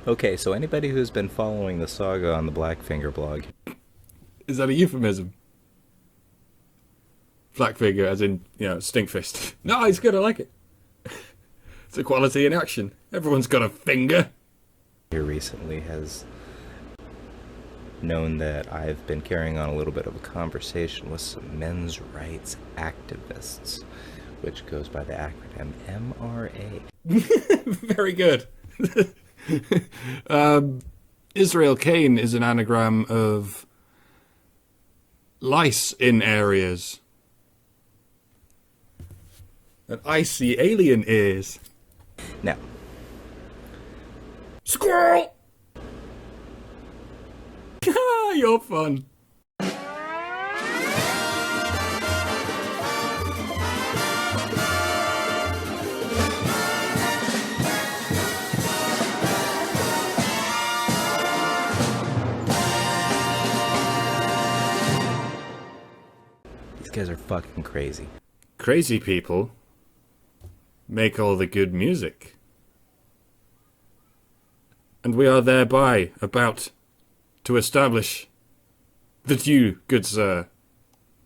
Okay, so anybody who's been following the saga on the Blackfinger blog. Is that a euphemism? Blackfinger, as in, stinkfist. No, it's good, I like it. It's equality in action. Everyone's got a finger. Here recently has known that I've been carrying on a little bit of a conversation with some men's rights activists, which goes by the acronym MRA. Very good. Isreal Caine is an anagram of lice in areas. And icy alien ears. Now, squirrel! You're fun. these guys are fucking crazy. Crazy people make all the good music. And we are thereby about to establish that you, good sir,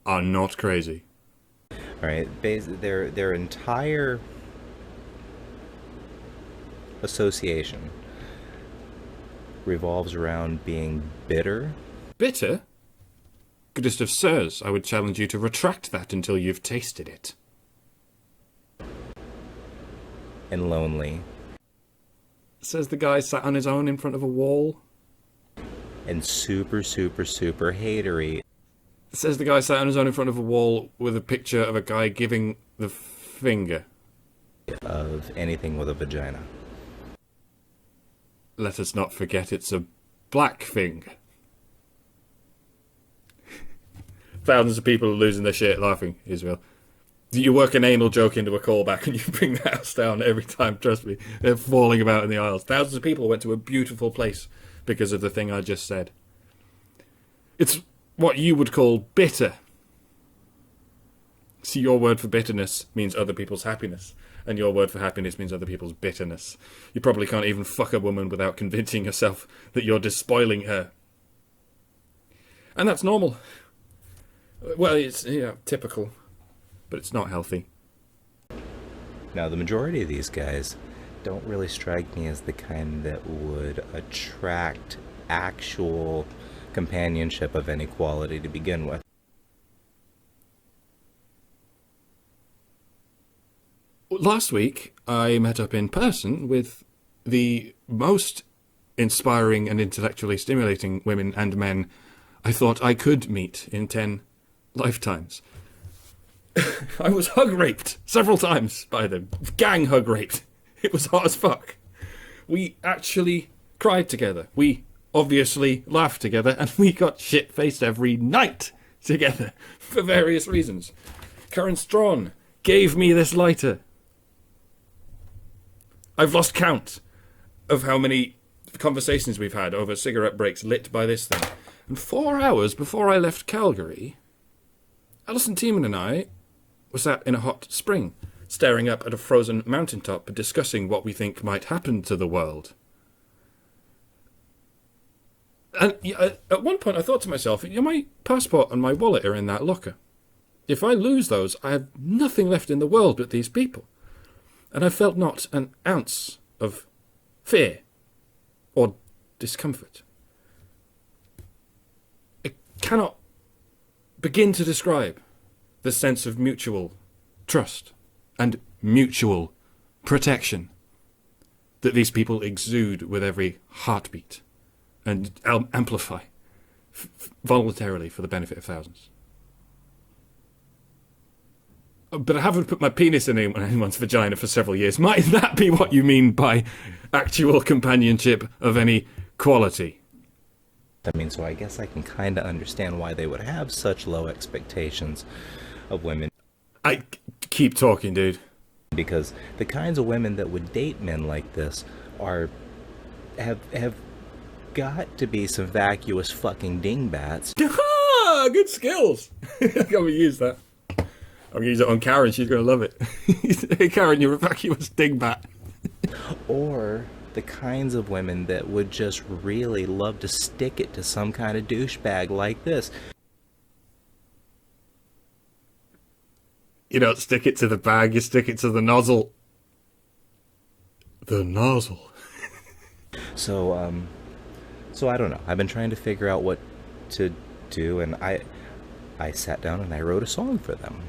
are not crazy. Right? Their entire association revolves around being bitter. Bitter? Goodest of sirs, I would challenge you to retract that until you've tasted it. And lonely. Says the guy sat on his own in front of a wall. And super, super, super hatery. Says the guy sat on his own in front of a wall with a picture of a guy giving the finger. Of anything with a vagina. Let us not forget it's a black finger. Thousands of people are losing their shit laughing, Israel. You work an anal joke into a callback and you bring the house down every time, trust me. They're falling about in the aisles. Thousands of people went to a beautiful place because of the thing I just said. It's what you would call bitter. See, your word for bitterness means other people's happiness, and your word for happiness means other people's bitterness. You probably can't even fuck a woman without convincing yourself that you're despoiling her. And that's normal. Well, it's typical, but it's not healthy. Now, the majority of these guys don't really strike me as the kind that would attract actual companionship of any quality to begin with. Last week, I met up in person with the most inspiring and intellectually stimulating women and men I thought I could meet in 10 lifetimes. I was hug raped several times by them. Gang hug raped. It was hot as fuck. We actually cried together. We obviously laughed together, and we got shit-faced every night together for various reasons. Karen Strawn gave me this lighter. I've lost count of how many conversations we've had over cigarette breaks lit by this thing. And 4 hours before I left Calgary, Alison Tiemann and I were sat in a hot spring, staring up at a frozen mountaintop, discussing what we think might happen to the world. And at one point I thought to myself, my passport and my wallet are in that locker. If I lose those, I have nothing left in the world but these people. And I felt not an ounce of fear or discomfort. I cannot begin to describe the sense of mutual trust and mutual protection that these people exude with every heartbeat and amplify voluntarily for the benefit of thousands. But I haven't put my penis in anyone's vagina for several years. Might that be what you mean by actual companionship of any quality? I mean, so I guess I can kind of understand why they would have such low expectations of women. I keep talking, dude. Because the kinds of women that would date men like this have got to be some vacuous fucking dingbats. Good skills. I'm going to use that. I'm going to use it on Karen. She's going to love it. Hey, Karen, you're a vacuous dingbat. Or The kinds of women that would just really love to stick it to some kind of douchebag like this. You don't stick it to the bag, you stick it to the nozzle. The nozzle. So I don't know. I've been trying to figure out what to do, and I sat down and I wrote a song for them.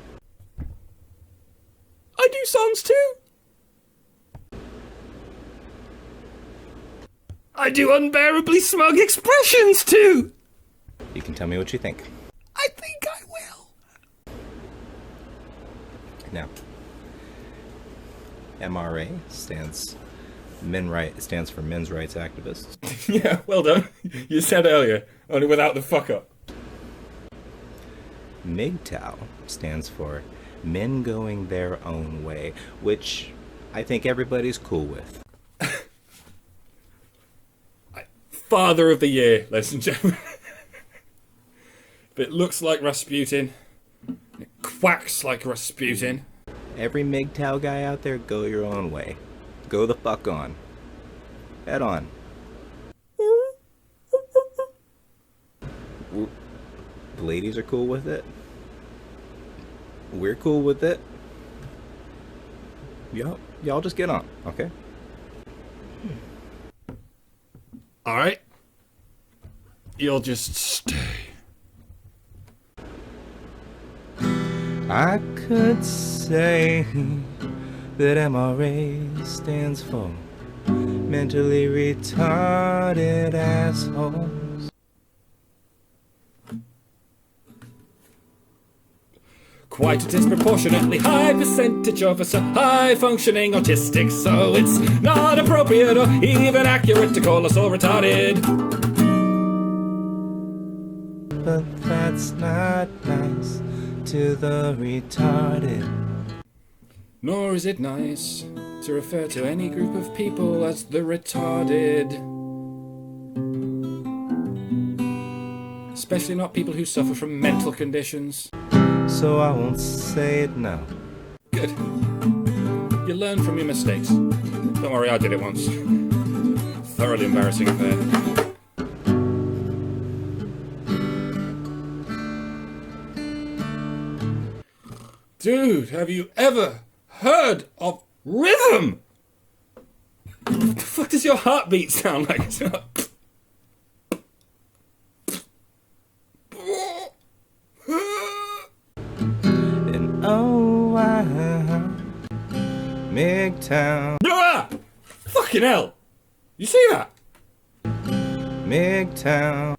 I do songs too. I do unbearably smug expressions too. You can tell me what you think. I think I will. Now, MRA stands for Men's Rights Activists. Yeah, well done. You said earlier, only without the fuck up. MGTOW stands for Men Going Their Own Way, which I think everybody's cool with. Father of the Year, ladies and gentlemen. If it looks like Rasputin, it quacks like Rasputin. Every MGTOW guy out there, go your own way. Go the fuck on. Head on. The ladies are cool with it. We're cool with it. Y'all just get on, okay? Alright. You'll just stay. I could say that MRA stands for mentally retarded assholes. Quite a disproportionately high percentage of us are high-functioning autistics, so it's not appropriate or even accurate to call us all retarded. But that's not nice to the retarded. Nor is it nice to refer to any group of people as the retarded. Especially not people who suffer from mental conditions. So I won't say it now. Good. You learn from your mistakes. Don't worry, I did it once. Thoroughly embarrassing affair. Dude, have you ever heard of rhythm? What the fuck does your heartbeat sound like? It's not... And oh, MGTOW. Ah! Fucking hell! You see that? MGTOW.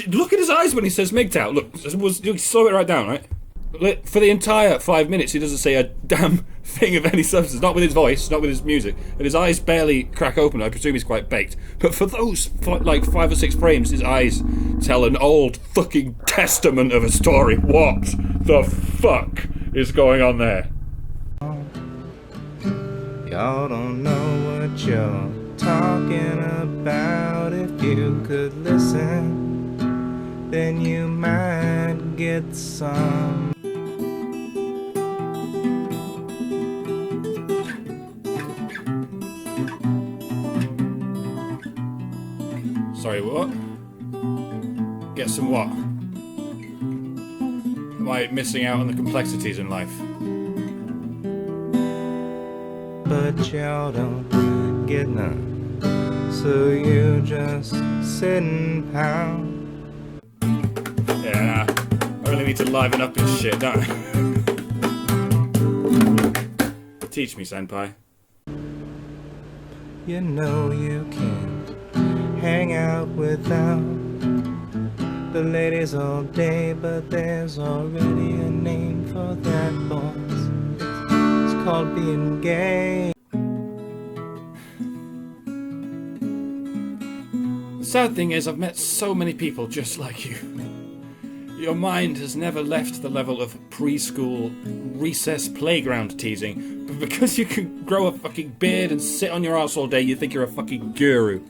Look at his eyes when he says MGTOW. Look, slow it right down, right? For the entire 5 minutes, he doesn't say a damn thing of any substance. Not with his voice, not with his music. And his eyes barely crack open. I presume he's quite baked. But for those, like 5 or 6 frames, his eyes tell an old fucking testament of a story. What the fuck is going on there? Y'all don't know what you're talking about. If you could listen, then you might get some. Sorry, what? Get some what? Am I missing out on the complexities in life? But y'all don't get none, so you just sit and pound. Yeah, nah, I really need to liven up this shit, don't I? Teach me, senpai. You know you can't hang out without the ladies all day, but there's already a name for that, boys. It's called being gay. The sad thing is, I've met so many people just like you. Your mind has never left the level of preschool recess playground teasing, but because you can grow a fucking beard and sit on your ass all day, you think you're a fucking guru.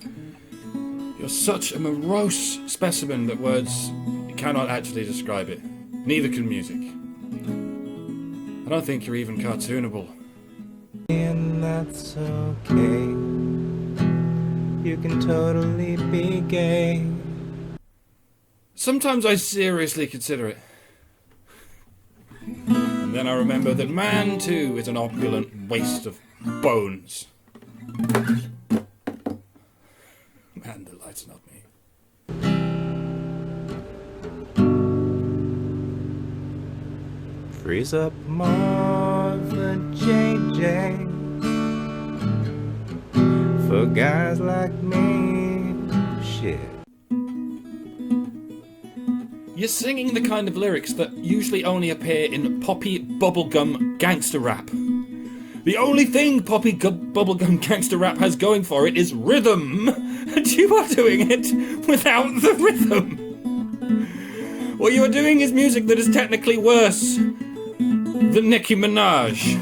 You're such a morose specimen that words cannot actually describe it. Neither can music. I don't think you're even cartoonable. And that's okay. You can totally be gay. Sometimes I seriously consider it. And then I remember that man, too, is an opulent waste of bones. Man, the light's not me. Freeze up more for JJ. For guys like me, shit. You're singing the kind of lyrics that usually only appear in poppy bubblegum gangster rap. The only thing poppy bubblegum gangster rap has going for it is rhythm, and you are doing it without the rhythm. What you are doing is music that is technically worse than Nicki Minaj.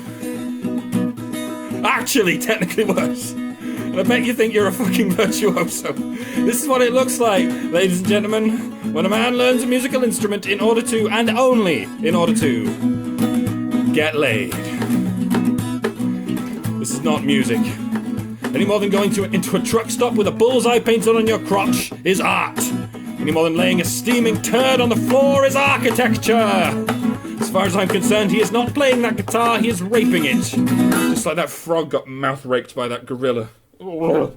Actually, technically worse. And I bet you think you're a fucking virtuoso. This is what it looks like, ladies and gentlemen, when a man learns a musical instrument in order to, and only in order to, get laid. This is not music. Any more than going into a truck stop with a bullseye painted on your crotch is art. Any more than laying a steaming turd on the floor is architecture. As far as I'm concerned, he is not playing that guitar, he is raping it. Just like that frog got mouth raped by that gorilla. You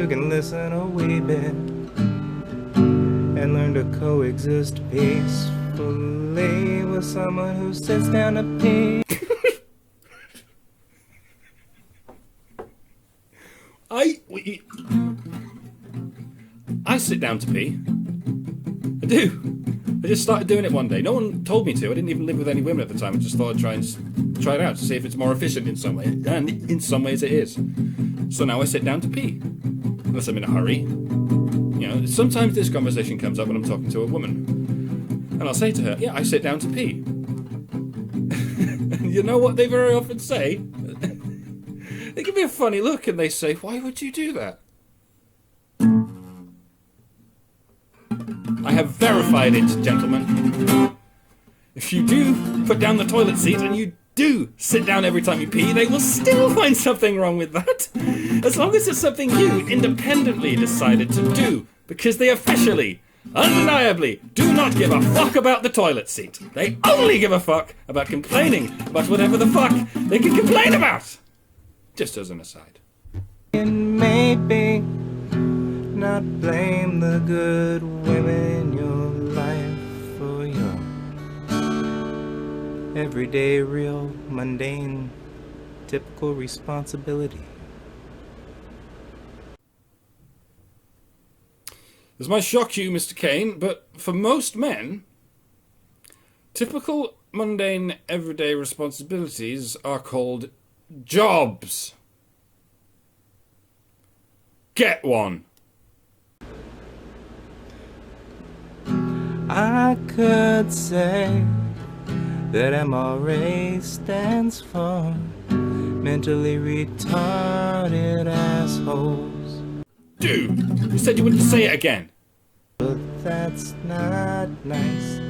can listen a wee bit and learn to coexist peacefully with someone who sits down to pee. I sit down to pee. I do. I just started doing it one day. No one told me to. I didn't even live with any women at the time. I just thought I'd try it out to see if it's more efficient in some way. And in some ways it is. So now I sit down to pee. Unless I'm in a hurry. You know, sometimes this conversation comes up when I'm talking to a woman. And I'll say to her, yeah, I sit down to pee. And you know what they very often say? They give me a funny look and they say, why would you do that? I have verified it, gentlemen. If you do put down the toilet seat and you do sit down every time you pee, they will still find something wrong with that. As long as it's something you independently decided to do. Because they officially, undeniably, do not give a fuck about the toilet seat. They only give a fuck about complaining about whatever the fuck they can complain about. Just as an aside. And maybe not blame the good women in your life for your everyday, real, mundane, typical responsibility. This might shock you, Mr. Caine, but for most men, typical, mundane, everyday responsibilities are called jobs. Get one. I could say that MRA stands for mentally retarded assholes. Dude, you said you wouldn't say it again. But that's not nice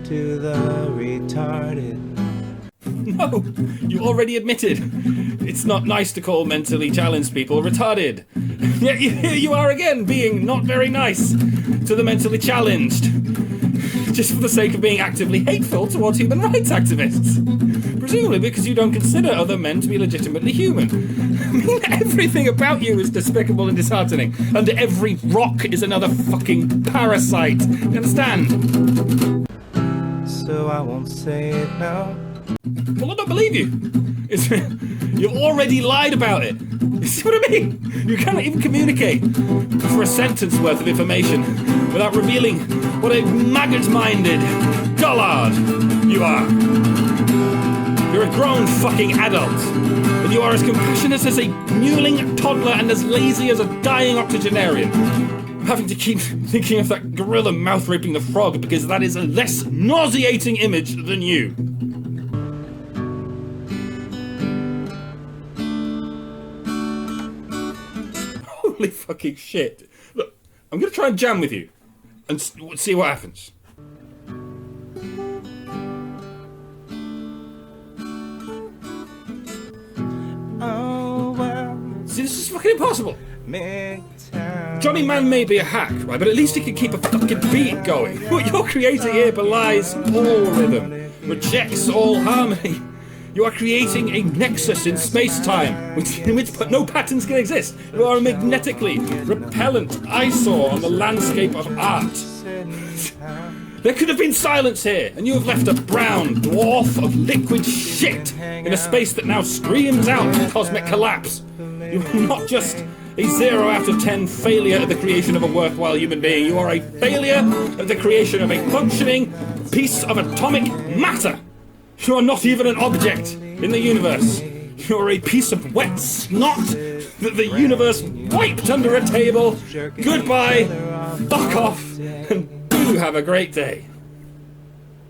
to the retarded. No, you already admitted. It's not nice to call mentally challenged people retarded. Yet here you are again, being not very nice to the mentally challenged. Just for the sake of being actively hateful towards human rights activists. Presumably because you don't consider other men to be legitimately human. I mean, everything about you is despicable and disheartening. Under every rock is another fucking parasite. You understand? So I won't say it now. Well, I don't believe you. You've already lied about it. You see what I mean? You cannot even communicate for a sentence worth of information without revealing what a maggot-minded dullard you are. You're a grown fucking adult, and you are as compassionate as a mewling toddler and as lazy as a dying octogenarian. I'm having to keep thinking of that gorilla mouth-raping the frog because that is a less nauseating image than you. Holy fucking shit. Look, I'm going to try and jam with you and see what happens. Oh, well. See, this is fucking impossible. Johnny Man may be a hack, right, but at least he can keep a fucking beat going. What you're creating here belies all rhythm, rejects all harmony. You are creating a nexus in space-time, in which no patterns can exist. You are a magnetically repellent eyesore on the landscape of art. There could have been silence here, and you have left a brown dwarf of liquid shit in a space that now screams out cosmic collapse. You are not just a 0 out of 10 failure at the creation of a worthwhile human being. You are a failure at the creation of a functioning piece of atomic matter. You are not even an object in the universe. You are a piece of wet snot that the universe wiped under a table. Goodbye, fuck off, and do have a great day.